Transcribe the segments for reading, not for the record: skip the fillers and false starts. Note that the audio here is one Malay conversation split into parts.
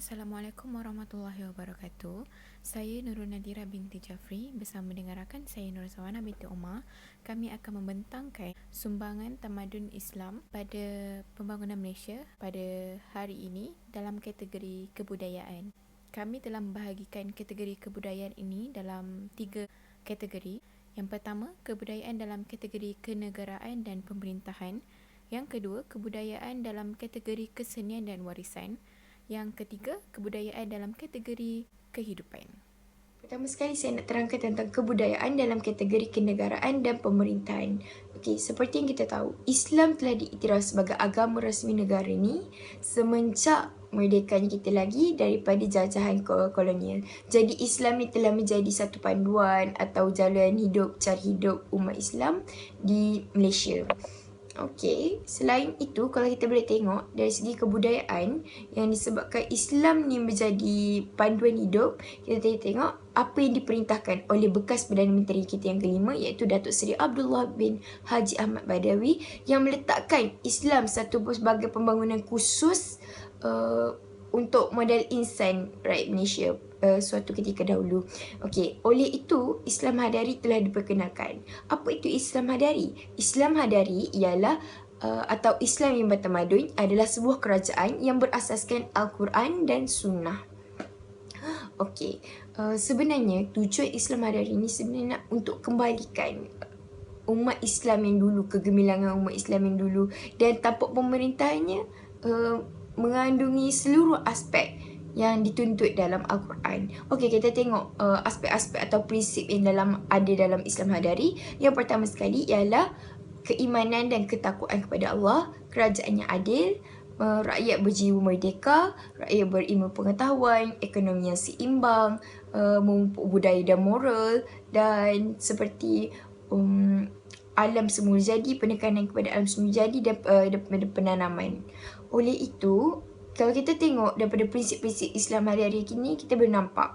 Assalamualaikum warahmatullahi wabarakatuh. Saya Nurul Nadira binti Jafri bersama dengan rakan saya Nur Sawana binti Omar. Kami akan membentangkan sumbangan tamadun Islam pada pembangunan Malaysia pada hari ini dalam kategori kebudayaan. Kami telah membahagikan kategori kebudayaan ini dalam 3 kategori. Yang pertama, kebudayaan dalam kategori kenegaraan dan pemerintahan. Yang kedua, kebudayaan dalam kategori kesenian dan warisan. Yang ketiga, kebudayaan dalam kategori kehidupan. Pertama sekali saya nak terangkan tentang kebudayaan dalam kategori kenegaraan dan pemerintahan. Okey, seperti yang kita tahu, Islam telah diiktiraf sebagai agama rasmi negara ni semenjak merdekanya kita lagi daripada jajahan kolonial. Jadi Islam ni telah menjadi satu panduan atau jalan hidup, cara hidup umat Islam di Malaysia. Okey, selain itu kalau kita boleh tengok dari segi kebudayaan yang disebabkan Islam ni menjadi panduan hidup, kita tengok apa yang diperintahkan oleh bekas Perdana Menteri kita yang kelima iaitu Datuk Seri Abdullah bin Haji Ahmad Badawi yang meletakkan Islam sebagai pembangunan khusus untuk modal insan rakyat Malaysia suatu ketika dahulu. Okey, oleh itu Islam Hadari telah diperkenalkan. Apa itu Islam Hadari? Islam Hadari ialah atau Islam yang bertamadun adalah sebuah kerajaan yang berasaskan Al-Quran dan Sunnah. Okey, sebenarnya tujuan Islam Hadari ini sebenarnya untuk kembalikan umat Islam yang dulu, kegemilangan umat Islam yang dulu, dan tapak pemerintahannya mengandungi seluruh aspek yang dituntut dalam Al-Quran. Okey, kita tengok aspek-aspek atau prinsip yang ada dalam Islam Hadari. Yang pertama sekali ialah keimanan dan ketakwaan kepada Allah, kerajaan yang adil, rakyat berjiwa merdeka, rakyat berilmu pengetahuan, ekonomi yang seimbang, memupuk budaya dan moral, dan seperti alam semula jadi, penekanan kepada alam semula jadi dan penanaman. Oleh itu, kalau kita tengok daripada prinsip-prinsip Islam hari-hari ini, kita boleh nampak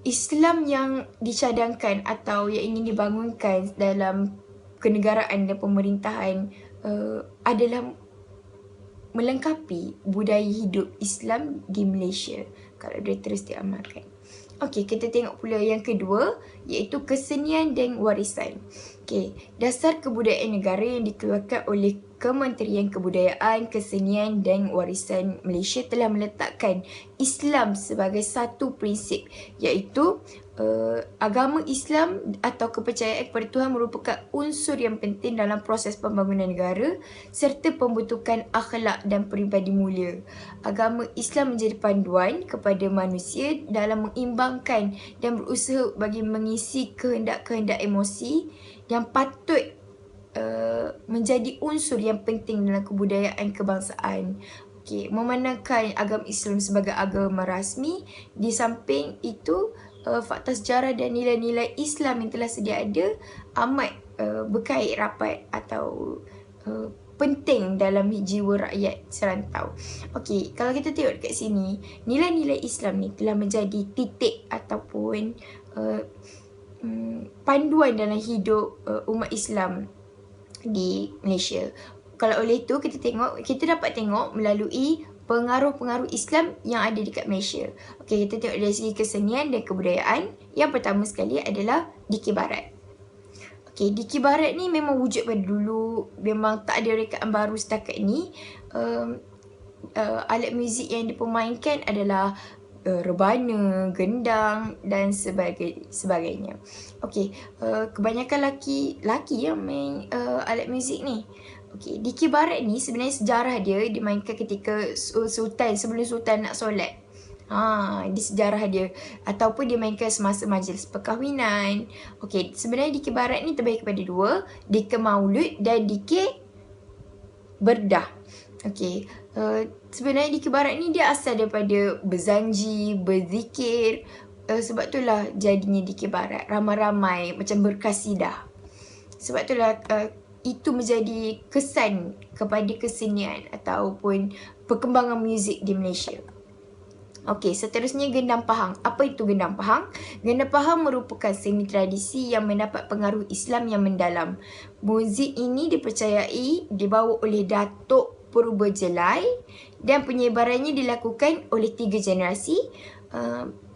Islam yang dicadangkan atau yang ingin dibangunkan dalam kenegaraan dan pemerintahan adalah melengkapi budaya hidup Islam di Malaysia kalau dia terus diamalkan. Okey, kita tengok pula yang kedua iaitu kesenian dan warisan. Okey, dasar kebudayaan negara yang dikeluarkan oleh Kementerian Kebudayaan, Kesenian dan Warisan Malaysia telah meletakkan Islam sebagai satu prinsip iaitu agama Islam atau kepercayaan kepada Tuhan merupakan unsur yang penting dalam proses pembangunan negara serta pembentukan akhlak dan peribadi mulia. Agama Islam menjadi panduan kepada manusia dalam mengimbangkan dan berusaha bagi mengisi kehendak-kehendak emosi yang patut menjadi unsur yang penting dalam kebudayaan kebangsaan. Okey, memandangkan agama Islam sebagai agama rasmi, di samping itu fakta sejarah dan nilai-nilai Islam yang telah sedia ada amat berkait rapat atau penting dalam jiwa rakyat serantau. Okey, kalau kita tengok dekat sini, nilai-nilai Islam ni telah menjadi titik ataupun panduan dalam hidup umat Islam di Malaysia. Kalau oleh itu kita dapat tengok melalui pengaruh-pengaruh Islam yang ada dekat Malaysia. Okey, kita tengok dari segi kesenian dan kebudayaan. Yang pertama sekali adalah Dikir Barat. Okey, Dikir Barat ni memang wujud pada dulu, memang tak ada rekaan baru setakat ni. Alat muzik yang dipermainkan adalah rebana, gendang dan sebagainya. Okey, kebanyakan laki yang main alat muzik ni. Okey, Dikir Barat ni sebenarnya sejarah dia dimainkan ketika sebelum sultan nak solat. Di sejarah dia ataupun dia mainkan semasa majlis perkahwinan. Okey, sebenarnya Dikir Barat ni terbagi kepada dua, Dikir Maulud dan Dikir Berdah. Okey, sebenarnya Dikir Barat ni dia asal daripada berzanji, berzikir. Sebab itulah jadinya Dikir Barat, ramai-ramai macam berkasidah. Sebab itulah itu menjadi kesan kepada kesenian ataupun perkembangan muzik di Malaysia. Okey, seterusnya Gendang Pahang. Apa itu Gendang Pahang? Gendang Pahang merupakan seni tradisi yang mendapat pengaruh Islam yang mendalam. Muzik ini dipercayai dibawa oleh Datuk purba jelai dan penyebarannya dilakukan oleh 3 generasi.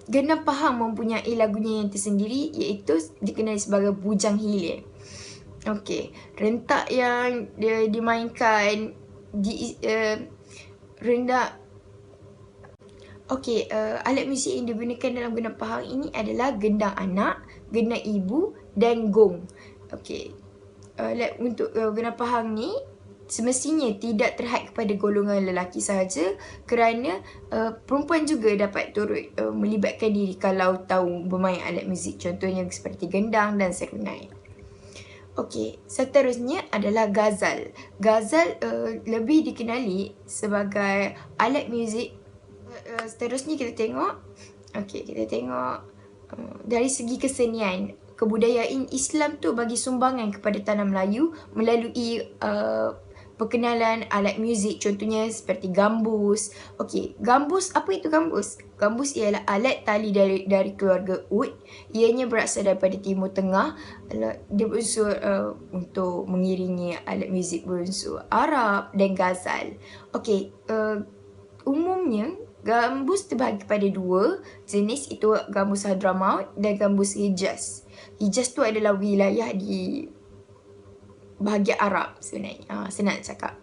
Genap Pahang mempunyai lagunya yang tersendiri, iaitu dikenali sebagai Bujang Hilir. Okey, rentak yang dimainkan di alat muzik yang digunakan dalam Genap Pahang ini adalah gendang anak, gendang ibu dan gong. Okey. Untuk Genap Pahang ni semestinya tidak terhad kepada golongan lelaki sahaja, kerana perempuan juga dapat turut melibatkan diri kalau tahu bermain alat muzik, contohnya seperti gendang dan serunai. Okey, seterusnya adalah ghazal. Ghazal lebih dikenali sebagai alat muzik. Seterusnya kita tengok. Okey, kita tengok dari segi kesenian. Kebudayaan Islam tu bagi sumbangan kepada tanah Melayu melalui perkenalan alat muzik, contohnya seperti gambus. Okey, gambus, apa itu gambus? Gambus ialah alat tali dari keluarga ud. Ianya berasal daripada Timur Tengah. Dia berunsur untuk mengiringi alat muzik berunsur Arab dan ghazal. Okey, umumnya gambus terbahagi kepada 2 jenis, itu gambus Hadramaut dan gambus Hijaz. Hijaz tu adalah wilayah di bahagian Arab sebenarnya. Senang cakap.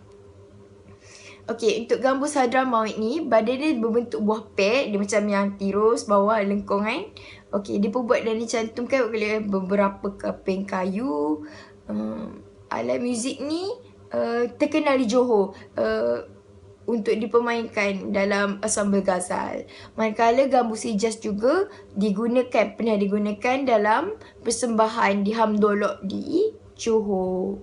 Okey, untuk gambus Hadramaut ni, badan dia berbentuk buah pek. Dia macam yang tirus, bawah lengkung kan. Okey, dia pun buat dan dicantumkan oleh beberapa keping kayu. Alat muzik ni terkenal di Johor untuk dipermainkan dalam ensemble ghazal. Manakala gambus Hijaz juga pernah digunakan dalam persembahan di Hamdolok di Johor.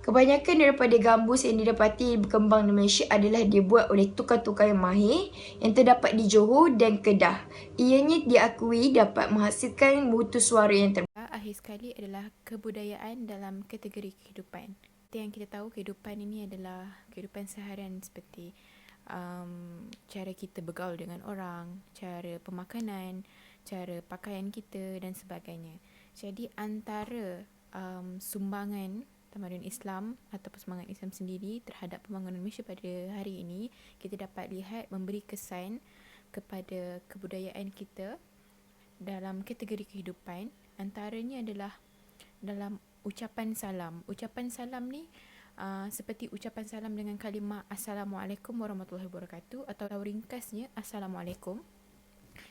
Kebanyakan daripada gambus yang didapati berkembang di Malaysia adalah dibuat oleh tukar-tukar yang mahir yang terdapat di Johor dan Kedah. Ianya diakui dapat menghasilkan mutu suara yang terbaik. Akhir sekali adalah kebudayaan dalam kategori kehidupan. Yang kita tahu, kehidupan ini adalah kehidupan seharian, seperti cara kita bergaul dengan orang, cara pemakanan, cara pakaian kita dan sebagainya. Jadi antara sumbangan tamadun Islam ataupun sumbangan Islam sendiri terhadap pembangunan Malaysia pada hari ini, kita dapat lihat memberi kesan kepada kebudayaan kita dalam kategori kehidupan. Antaranya adalah dalam ucapan salam. Ucapan salam ni seperti ucapan salam dengan kalimah Assalamualaikum warahmatullahi wabarakatuh, atau ringkasnya Assalamualaikum,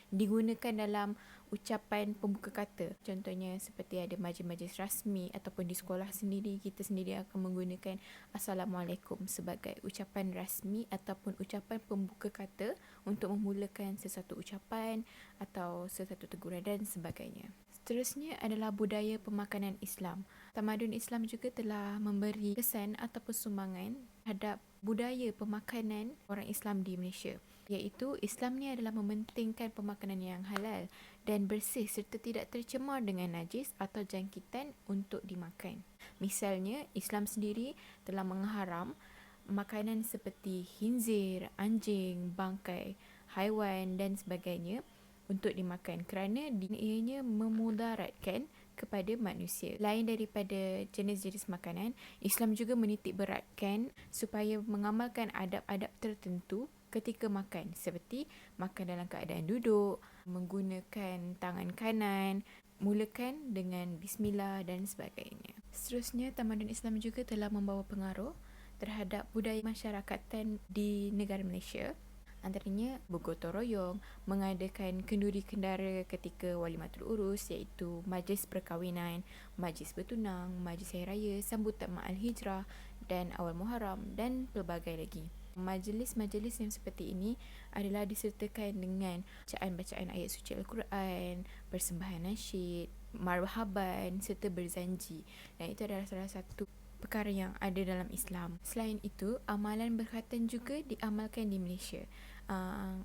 digunakan dalam ucapan pembuka kata. Contohnya seperti ada majlis-majlis rasmi ataupun di sekolah sendiri, kita sendiri akan menggunakan Assalamualaikum sebagai ucapan rasmi ataupun ucapan pembuka kata untuk memulakan sesuatu ucapan atau sesuatu teguran dan sebagainya. Seterusnya adalah budaya pemakanan Islam. Tamadun Islam juga telah memberi kesan ataupun sumbangan terhadap budaya pemakanan orang Islam di Malaysia, iaitu Islam ni adalah mementingkan pemakanan yang halal dan bersih serta tidak tercemar dengan najis atau jangkitan untuk dimakan. Misalnya, Islam sendiri telah mengharam makanan seperti khinzir, anjing, bangkai haiwan dan sebagainya untuk dimakan kerana ianya memudaratkan kepada manusia. Lain daripada jenis-jenis makanan, Islam juga menitik beratkan supaya mengamalkan adab-adab tertentu ketika makan, seperti makan dalam keadaan duduk, menggunakan tangan kanan, mulakan dengan bismillah dan sebagainya. Seterusnya, tamadun Islam juga telah membawa pengaruh terhadap budaya masyarakatan di negara Malaysia. Antaranya bergotong royong, mengadakan kenduri kendara ketika walimatul urus, iaitu majlis perkahwinan, majlis bertunang, majlis hari raya, sambutan ma'al hijrah dan awal Muharram dan pelbagai lagi. Majlis-majlis yang seperti ini adalah disertakan dengan bacaan-bacaan ayat suci Al-Quran, persembahan nasyid, marhaban serta berzanji. Dan itu adalah salah satu perkara yang ada dalam Islam. Selain itu, amalan berkhatan juga diamalkan di Malaysia.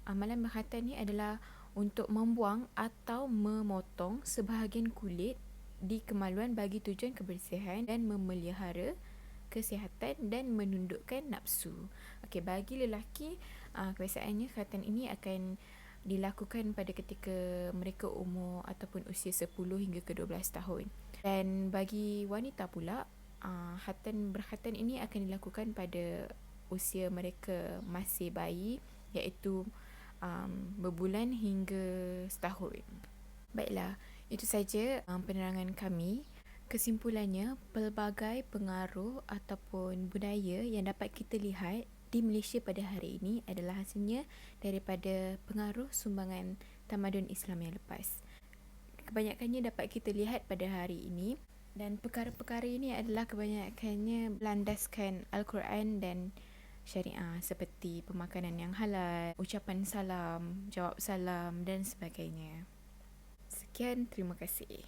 Amalan berkhatan ni adalah untuk membuang atau memotong sebahagian kulit di kemaluan bagi tujuan kebersihan dan memelihara kesihatan dan menundukkan nafsu. Okey, bagi lelaki, kebiasaannya khatan ini akan dilakukan pada ketika mereka umur ataupun usia 10 hingga ke 12 tahun. Dan bagi wanita pula, berkhatan ini akan dilakukan pada usia mereka masih bayi, iaitu berbulan hingga setahun. Baiklah, itu saja penerangan kami. Kesimpulannya, pelbagai pengaruh ataupun budaya yang dapat kita lihat di Malaysia pada hari ini adalah hasilnya daripada pengaruh sumbangan tamadun Islam yang lepas. Kebanyakannya dapat kita lihat pada hari ini, dan perkara-perkara ini adalah kebanyakannya berlandaskan Al-Quran dan syariah, seperti pemakanan yang halal, ucapan salam, jawab salam dan sebagainya. Sekian, terima kasih.